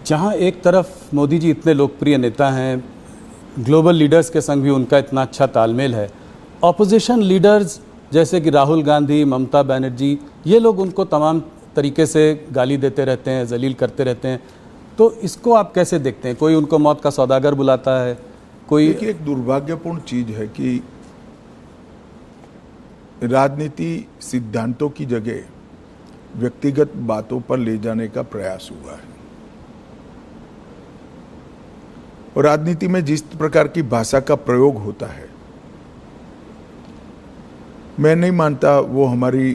जहां एक तरफ मोदी जी इतने लोकप्रिय नेता हैं, ग्लोबल लीडर्स के संग भी उनका इतना अच्छा तालमेल है, ऑपोजिशन लीडर्स जैसे कि राहुल गांधी, ममता बनर्जी, ये लोग उनको तमाम तरीके से गाली देते रहते हैं, जलील करते रहते हैं, तो इसको आप कैसे देखते हैं? कोई उनको मौत का सौदागर बुलाता है, कोई। देखिए, एक दुर्भाग्यपूर्ण चीज है कि राजनीति सिद्धांतों की जगह व्यक्तिगत बातों पर ले जाने का प्रयास हुआ है। और राजनीति में जिस प्रकार की भाषा का प्रयोग होता है, मैं नहीं मानता वो हमारी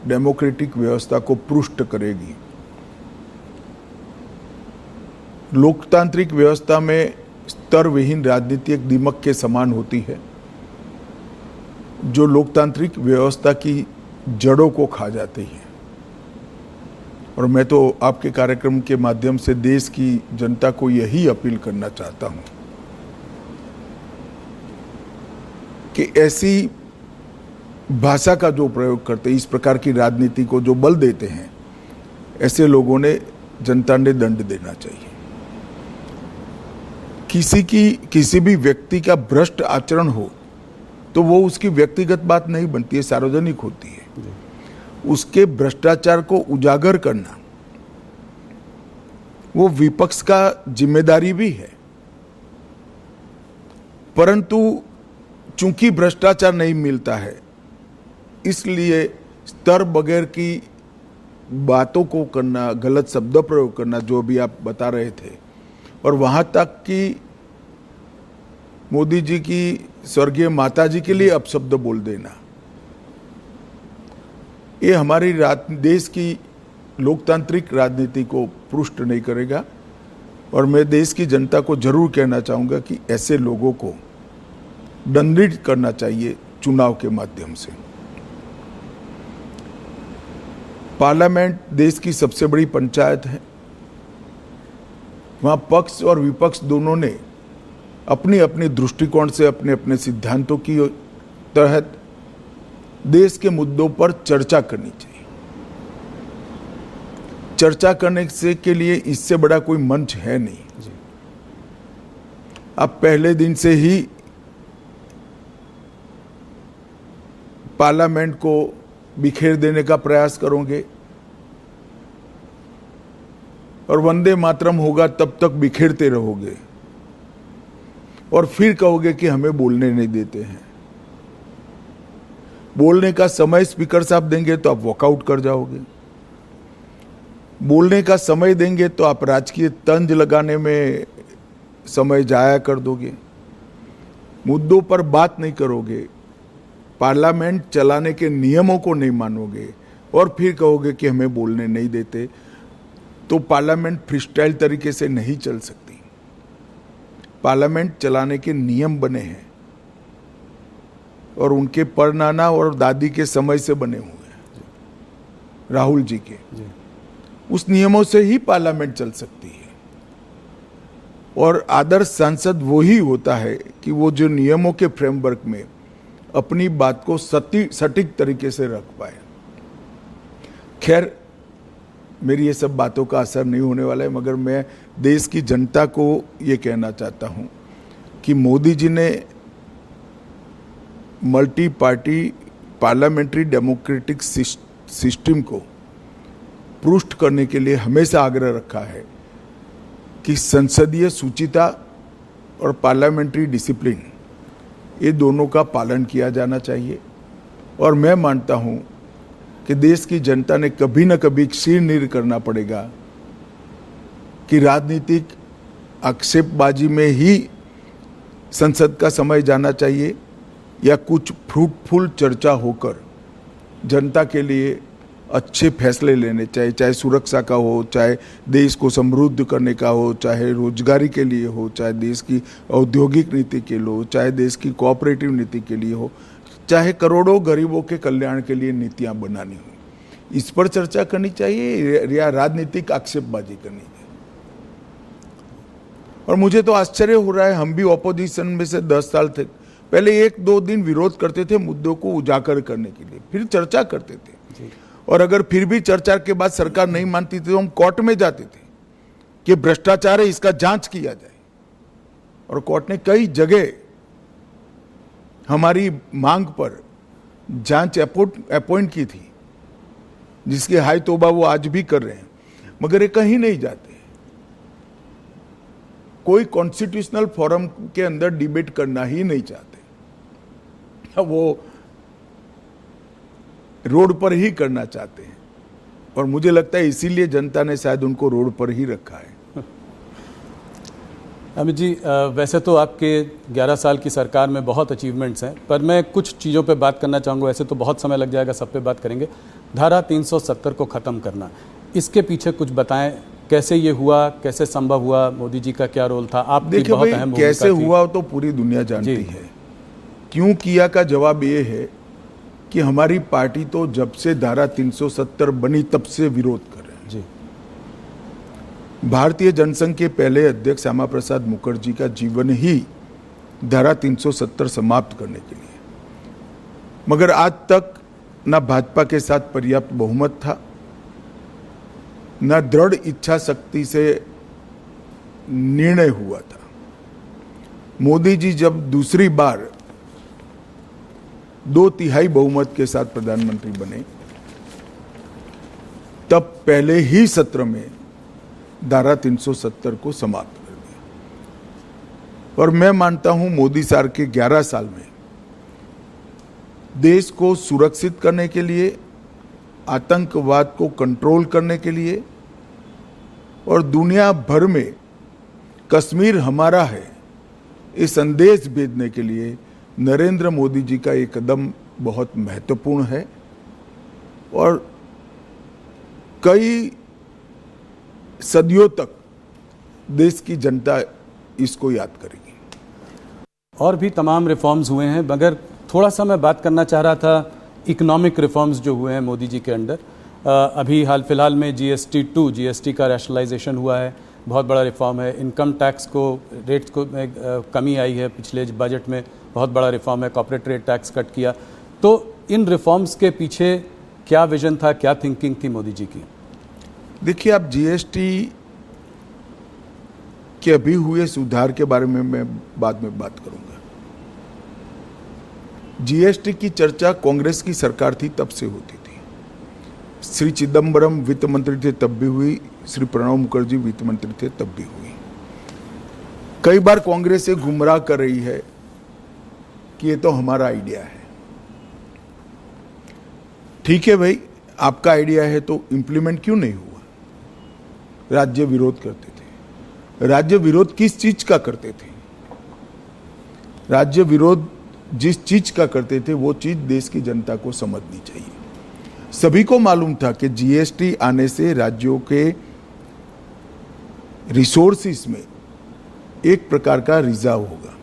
डेमोक्रेटिक व्यवस्था को पुष्ट करेगी। लोकतांत्रिक व्यवस्था में स्तर विहीन राजनीति एक दीमक के समान होती है, जो लोकतांत्रिक व्यवस्था की जड़ों को खा जाती है। और मैं तो आपके कार्यक्रम के माध्यम से देश की जनता को यही अपील करना चाहता हूं कि ऐसी भाषा का जो प्रयोग करते हैं, इस प्रकार की राजनीति को जो बल देते हैं, ऐसे लोगों ने जनता ने दंड देना चाहिए। किसी भी व्यक्ति का भ्रष्ट आचरण हो तो वो उसकी व्यक्तिगत बात नहीं बनती है, सार्वजनिक होती है। उसके भ्रष्टाचार को उजागर करना वो विपक्ष का जिम्मेदारी भी है, परंतु चूंकि भ्रष्टाचार नहीं मिलता है, इसलिए स्तर बगैर की बातों को करना, गलत शब्द प्रयोग करना, जो भी आप बता रहे थे, और वहां तक कि मोदी जी की स्वर्गीय माता जी के लिए अपशब्द बोल देना, ये हमारी देश की लोकतांत्रिक राजनीति को पुष्ट नहीं करेगा। और मैं देश की जनता को जरूर कहना चाहूँगा कि ऐसे लोगों को दंडित करना चाहिए चुनाव के माध्यम से। पार्लियामेंट देश की सबसे बड़ी पंचायत है। वहाँ पक्ष और विपक्ष दोनों ने अपनी अपनी दृष्टिकोण से, अपने अपने सिद्धांतों की तहत देश के मुद्दों पर चर्चा करनी चाहिए। चर्चा करने से के लिए इससे बड़ा कोई मंच है नहीं। आप पहले दिन से ही पार्लियामेंट को बिखेर देने का प्रयास करोगे और वंदे मातरम होगा तब तक बिखेरते रहोगे, और फिर कहोगे कि हमें बोलने नहीं देते हैं। बोलने का समय स्पीकर साहब देंगे तो आप वॉकआउट कर जाओगे, बोलने का समय देंगे तो आप राजकीय तंज लगाने में समय जाया कर दोगे, मुद्दों पर बात नहीं करोगे, पार्लियामेंट चलाने के नियमों को नहीं मानोगे, और फिर कहोगे कि हमें बोलने नहीं देते, तो पार्लियामेंट फ्रीस्टाइल तरीके से नहीं चल सकती। पार्लियामेंट चलाने के नियम बने हैं और उनके परनाना और दादी के समय से बने हुए हैं, राहुल जी के। उस नियमों से ही पार्लियामेंट चल सकती है। और आदर्श सांसद वो ही होता है कि वो जो नियमों के फ्रेमवर्क में अपनी बात को सटीक तरीके से रख पाए। खैर, मेरी ये सब बातों का असर नहीं होने वाला है, मगर मैं देश की जनता को ये कहना चाहता हूँ कि मोदी जी ने multi party parliamentary democratic system को पुष्ट करने के लिए हमेशा आग्रह रखा है कि संसदीय शुचिता और पार्लियामेंट्री डिसिप्लिन, ये दोनों का पालन किया जाना चाहिए। और मैं मानता हूं कि देश की जनता ने कभी न कभी शीर्ष करना पड़ेगा कि राजनीतिक आक्षेपबाजी में ही संसद का समय जाना चाहिए, या कुछ फ्रूटफुल चर्चा होकर जनता के लिए अच्छे फैसले लेने चाहिए, चाहे सुरक्षा का हो, चाहे देश को समृद्ध करने का हो, चाहे रोजगारी के लिए हो, चाहे देश की औद्योगिक नीति के लिए हो, चाहे देश की कोऑपरेटिव नीति के लिए हो, चाहे करोड़ों गरीबों के कल्याण के लिए नीतियां बनानी हो। इस पर चर्चा करनी चाहिए या राजनीतिक आक्षेपबाजी करनी चाहिए। और मुझे तो आश्चर्य हो रहा है, हम भी ऑपोजिशन में से 10 साल थे, पहले 1-2 दिन विरोध करते थे मुद्दों को उजागर करने के लिए, फिर चर्चा करते थे, और अगर फिर भी चर्चा के बाद सरकार नहीं मानती थी तो हम कोर्ट में जाते थे। कि भ्रष्टाचार है, इसका जांच किया जाए। और कोर्ट ने कई जगह हमारी मांग पर जांच अपॉइंट की थी, जिसकी हाय तौबा वो आज भी कर रहे हैं, मगर ये कहीं नहीं जाते। कोई कॉन्स्टिट्यूशनल फोरम के अंदर डिबेट करना ही नहीं चाहते, वो रोड पर ही करना चाहते हैं। और मुझे लगता है इसीलिए जनता ने शायद उनको रोड पर ही रखा है। अमित जी, वैसे तो आपके 11 साल की सरकार में बहुत अचीवमेंट्स हैं, पर मैं कुछ चीज़ों पे बात करना चाहूँगा। वैसे तो बहुत समय लग जाएगा, सब पे बात करेंगे। धारा 370 को ख़त्म करना, इसके पीछे कुछ बताएं, कैसे ये हुआ, कैसे संभव हुआ, मोदी जी का क्या रोल था? आप देखिए भाई, कैसे हुआ तो पूरी दुनिया जानती है। क्यों किया का जवाब ये है कि हमारी पार्टी तो जब से धारा 370 बनी तब से विरोध कर रहे हैं। जी। भारतीय जनसंघ के पहले अध्यक्ष श्यामा प्रसाद मुखर्जी का जीवन ही धारा 370 समाप्त करने के लिए, मगर आज तक न भाजपा के साथ पर्याप्त बहुमत था, न दृढ़ इच्छा शक्ति से निर्णय हुआ था। मोदी जी जब दूसरी बार 2/3 बहुमत के साथ प्रधानमंत्री बने, तब पहले ही सत्र में धारा 370 को समाप्त कर दिया। और मैं मानता हूं मोदी सरकार के 11 साल में देश को सुरक्षित करने के लिए, आतंकवाद को कंट्रोल करने के लिए और दुनिया भर में कश्मीर हमारा है ये संदेश भेजने के लिए नरेंद्र मोदी जी का ये कदम बहुत महत्वपूर्ण है। और कई सदियों तक देश की जनता इसको याद करेगी। और भी तमाम रिफॉर्म्स हुए हैं, मगर थोड़ा सा मैं बात करना चाह रहा था इकोनॉमिक रिफॉर्म्स जो हुए हैं मोदी जी के अंडर। अभी हाल फिलहाल में जीएसटी का रैशनलाइजेशन हुआ है, बहुत बड़ा रिफॉर्म है। इनकम टैक्स को रेट्स को कमी आई है पिछले बजट में, बहुत बड़ा रिफॉर्म है। कॉर्पोरेट रेट टैक्स कट किया। तो इन रिफॉर्म्स के पीछे क्या विजन था, क्या थिंकिंग थी मोदी जी की? देखिए, आप जीएसटी के अभी हुए सुधार के बारे में मैं बाद में बात करूंगा। जीएसटी की चर्चा कांग्रेस की सरकार थी तब से होती थी। श्री चिदम्बरम वित्त मंत्री थे तब भी हुई, श्री प्रणब मुखर्जी वित्त मंत्री थे तब भी हुई। कई बार कांग्रेस से गुमराह कर रही है कि ये तो हमारा आइडिया है। ठीक है भाई, आपका आइडिया है तो इंप्लीमेंट क्यों नहीं हुआ? राज्य विरोध करते थे। राज्य विरोध किस चीज का करते थे? राज्य विरोध जिस चीज का करते थे वो चीज देश की जनता को समझनी चाहिए। सभी को मालूम था कि जीएसटी आने से राज्यों के रिसोर्सेस में एक प्रकार का रिजार्व होगा,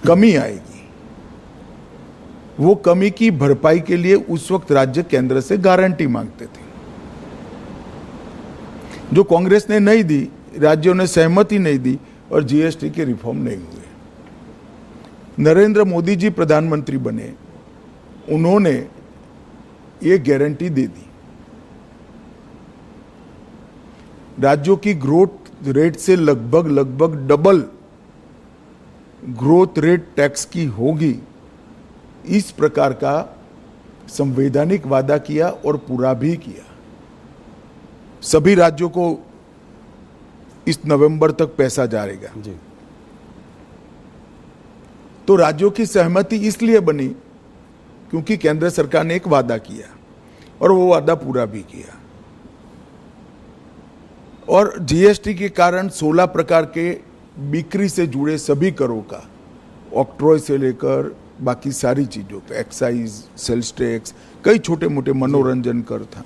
कमी आएगी। वो कमी की भरपाई के लिए उस वक्त राज्य केंद्र से गारंटी मांगते थे, जो कांग्रेस ने नहीं दी, राज्यों ने सहमति नहीं दी और जीएसटी के रिफॉर्म नहीं हुए। नरेंद्र मोदी जी प्रधानमंत्री बने, उन्होंने ये गारंटी दे दी। राज्यों की ग्रोथ रेट से लगभग डबल ग्रोथ रेट टैक्स की होगी, इस प्रकार का संवैधानिक वादा किया और पूरा भी किया। सभी राज्यों को इस नवंबर तक पैसा जाएगा जी। तो राज्यों की सहमति इसलिए बनी क्योंकि केंद्र सरकार ने एक वादा किया और वो वादा पूरा भी किया। और जीएसटी के कारण 16 प्रकार के बिक्री से जुड़े सभी करों का, ऑक्ट्रॉय से लेकर बाकी सारी चीजों का, एक्साइज, सेल्स टैक्स, कई छोटे मोटे मनोरंजन कर था,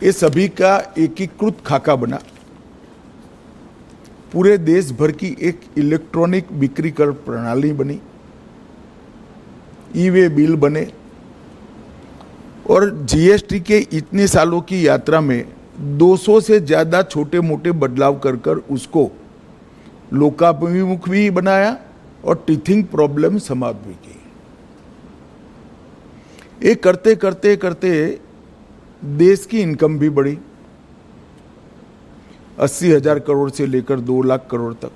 ये सभी का एकीकृत खाका बना। पूरे देश भर की एक इलेक्ट्रॉनिक बिक्री कर प्रणाली बनी, ई वे बिल बने। और जीएसटी के इतने सालों की यात्रा में 200 से ज्यादा छोटे मोटे बदलाव कर उसको लोकाभिमुख भी बनाया और टीथिंग प्रॉब्लम समाप्त भी की। ये करते करते करते देश की इनकम भी बढ़ी, 80,000 करोड़ से लेकर 2 लाख करोड़ तक।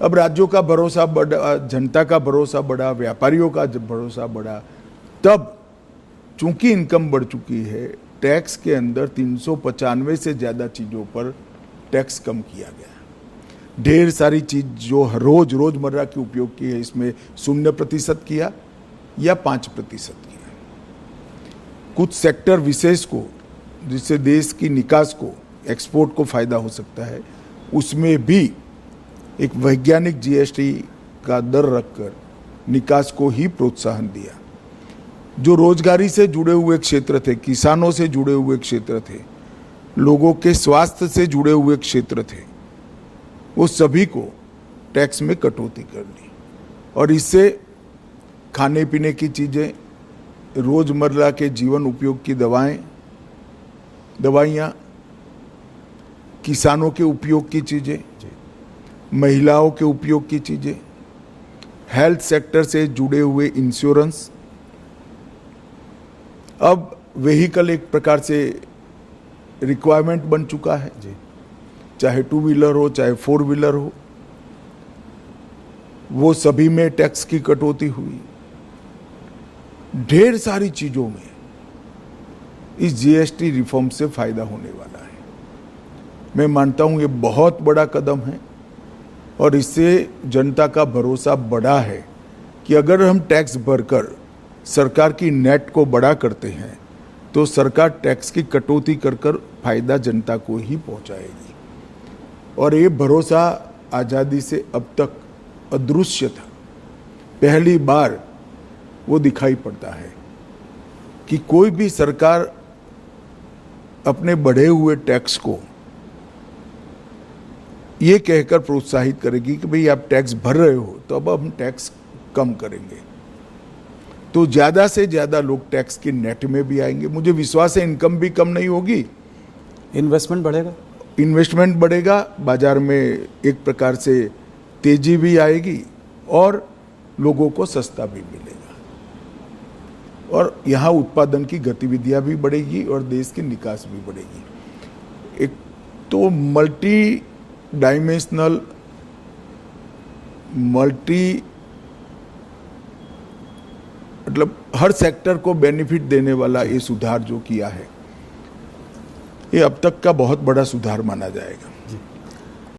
अब राज्यों का भरोसा बढ़ा, जनता का भरोसा बढ़ा, व्यापारियों का भरोसा बढ़ा, तब चूंकि इनकम बढ़ चुकी है, टैक्स के अंदर 395 से ज्यादा चीजों पर टैक्स कम किया गया। ढेर सारी चीज जो रोजमर्रा के उपयोग की है, इसमें 0% किया या 5% किया। कुछ सेक्टर विशेष को, जिससे देश की निकास को, एक्सपोर्ट को फायदा हो सकता है, उसमें भी एक वैज्ञानिक जीएसटी का दर रखकर निकास को ही प्रोत्साहन दिया। जो रोजगारी से जुड़े हुए क्षेत्र थे, किसानों से जुड़े हुए क्षेत्र थे, लोगों के स्वास्थ्य से जुड़े हुए क्षेत्र थे, वो सभी को टैक्स में कटौती कर दी। और इससे खाने पीने की चीजें, रोजमर्रा के जीवन उपयोग की दवाइयाँ, किसानों के उपयोग की चीजें, महिलाओं के उपयोग की चीजें, हेल्थ सेक्टर से जुड़े हुए इंश्योरेंस, अब व्हीकल एक प्रकार से रिक्वायरमेंट बन चुका है, चाहे 2 व्हीलर हो चाहे 4 व्हीलर हो, वो सभी में टैक्स की कटौती हुई। ढेर सारी चीजों में इस जीएसटी रिफॉर्म से फायदा होने वाला है। मैं मानता हूं ये बहुत बड़ा कदम है और इससे जनता का भरोसा बढ़ा है कि अगर हम टैक्स भरकर सरकार की नेट को बड़ा करते हैं तो सरकार टैक्स की कटौती कर फायदा जनता को ही पहुंचाएगी। और ये भरोसा आज़ादी से अब तक अदृश्य था, पहली बार वो दिखाई पड़ता है कि कोई भी सरकार अपने बढ़े हुए टैक्स को ये कहकर प्रोत्साहित करेगी कि भाई आप टैक्स भर रहे हो तो अब हम टैक्स कम करेंगे, तो ज्यादा से ज्यादा लोग टैक्स के नेट में भी आएंगे। मुझे विश्वास है इनकम भी कम नहीं होगी, इन्वेस्टमेंट बढ़ेगा, बाजार में एक प्रकार से तेजी भी आएगी और लोगों को सस्ता भी मिलेगा और यहाँ उत्पादन की गतिविधियां भी बढ़ेगी और देश की निकास भी बढ़ेगी। एक तो मल्टी डायमेंशनल, मतलब हर सेक्टर को बेनिफिट देने वाला ये सुधार जो किया है, ये अब तक का बहुत बड़ा सुधार माना जाएगा।